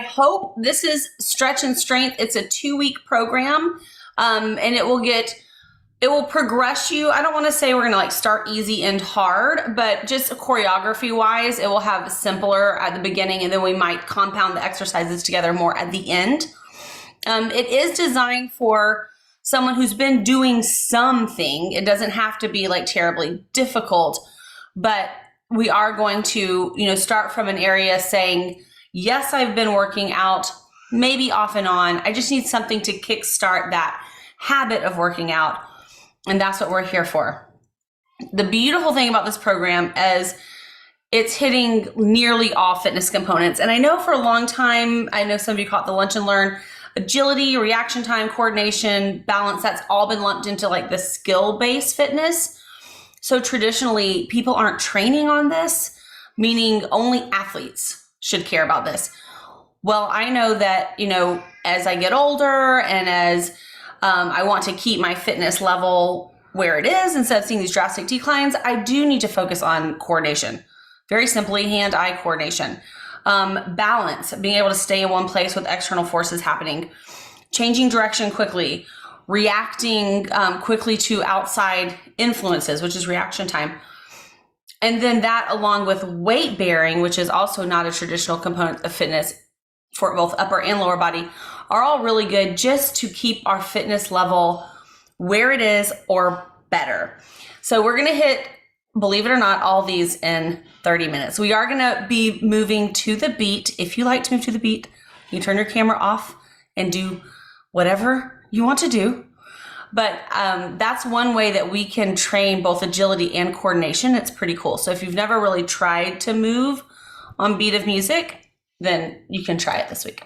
hope this is Stretch and Strength. It's a 2-week program, and it will progress you. I don't want to say we're going to like start easy and hard, but just choreography wise, it will have simpler at the beginning, and then we might compound the exercises together more at the end. It is designed for someone who's been doing something. It doesn't have to be like terribly difficult, but we are going to, start from an area saying, yes, I've been working out, maybe off and on. I just need something to kickstart that habit of working out. And that's what we're here for. The beautiful thing about this program is it's hitting nearly all fitness components. And I know for a long time, I know some of you call it the lunch and learn, agility, reaction time, coordination, balance, that's all been lumped into like the skill-based fitness. So traditionally, people aren't training on this, meaning only athletes should care about this. Well, I know that, as I get older and as I want to keep my fitness level where it is instead of seeing these drastic declines, I do need to focus on coordination. Very simply, hand-eye coordination. Balance, being able to stay in one place with external forces happening, changing direction quickly, reacting quickly to outside influences, which is reaction time. And then that along with weight bearing, which is also not a traditional component of fitness for both upper and lower body, are all really good just to keep our fitness level where it is or better. So we're going to hit, believe it or not, all these in 30 minutes. We are going to be moving to the beat. If you like to move to the beat, you turn your camera off and do whatever you want to do. But that's one way that we can train both agility and coordination. It's pretty cool. So if you've never really tried to move on beat of music, then you can try it this week.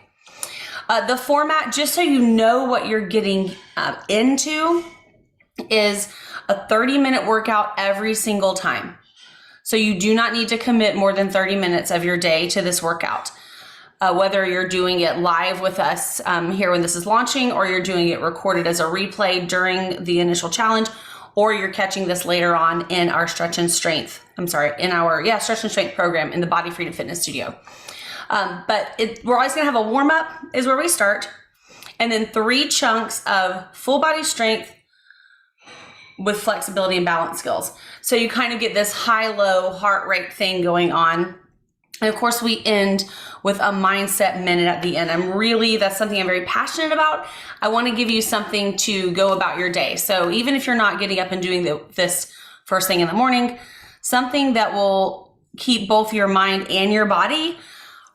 The format, just so you know what you're getting into, is a 30-minute workout every single time. So you do not need to commit more than 30 minutes of your day to this workout. Whether you're doing it live with us here when this is launching, or you're doing it recorded as a replay during the initial challenge, or you're catching this later on in our Stretch and Strength program in the Body Freedom Fitness Studio. But we're always going to have a warm up is where we start. And then 3 chunks of full body strength with flexibility and balance skills. So you kind of get this high-low heart rate thing going on. And of course we end with a mindset minute at the end. That's something I'm very passionate about. I want to give you something to go about your day. So even if you're not getting up and doing this first thing in the morning, something that will keep both your mind and your body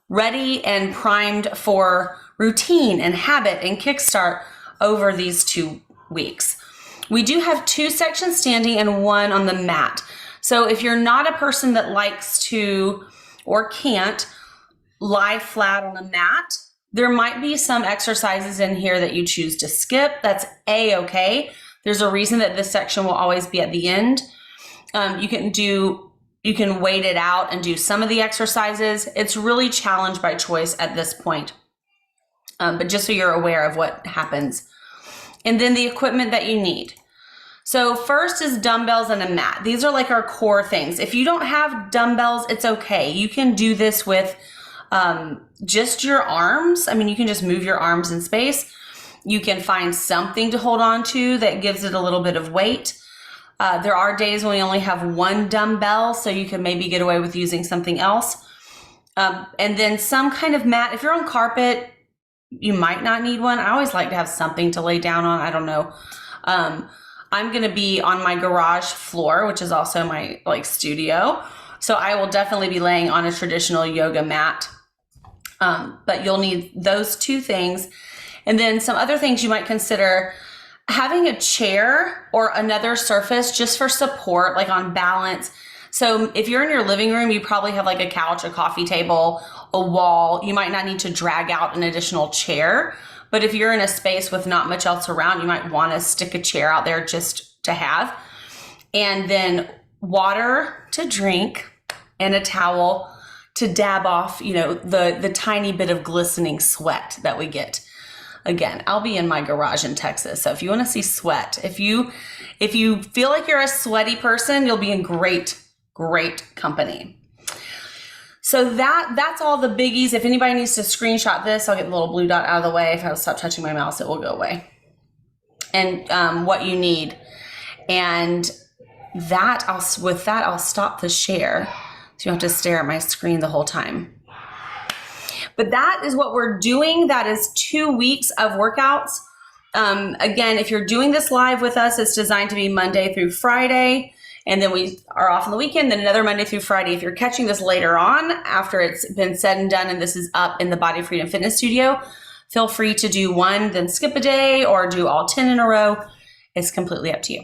ready and primed for routine and habit and kickstart over these 2 weeks. We do have 2 sections standing and 1 on the mat. So if you're not a person that likes to or can't lie flat on the mat, there might be some exercises in here that you choose to skip. That's A-okay. There's a reason that this section will always be at the end. You can wait it out and do some of the exercises. It's really challenge by choice at this point. But just so you're aware of what happens. And then the equipment that you need. So first is dumbbells and a mat. These are like our core things. If you don't have dumbbells, it's okay. You can do this with just your arms. You can just move your arms in space. You can find something to hold on to that gives it a little bit of weight. There are days when we only have 1 dumbbell, so you can maybe get away with using something else. And then some kind of mat. If you're on carpet, you might not need one. I always like to have something to lay down on. I don't know. I'm going to be on my garage floor, which is also my studio. So I will definitely be laying on a traditional yoga mat. But you'll need those 2 things. And then some other things you might consider: having a chair or another surface just for support, like on balance. So if you're in your living room, you probably have like a couch, a coffee table, a wall. You might not need to drag out an additional chair. But if you're in a space with not much else around, you might want to stick a chair out there just to have. And then water to drink and a towel to dab off, the tiny bit of glistening sweat that we get. Again, I'll be in my garage in Texas. So if you want to see sweat, if you feel like you're a sweaty person, you'll be in great company. So that's all the biggies. If anybody needs to screenshot this, I'll get the little blue dot out of the way. If I stop touching my mouse, it will go away. And what you need. And with that, I'll stop the share. So you don't have to stare at my screen the whole time. But that is what we're doing. That is 2 weeks of workouts. Again, if you're doing this live with us, it's designed to be Monday through Friday. And then we are off on the weekend, then another Monday through Friday. If you're catching this later on, after it's been said and done, and this is up in the Body Freedom Fitness Studio, feel free to do one, then skip a day, or do all 10 in a row. It's completely up to you.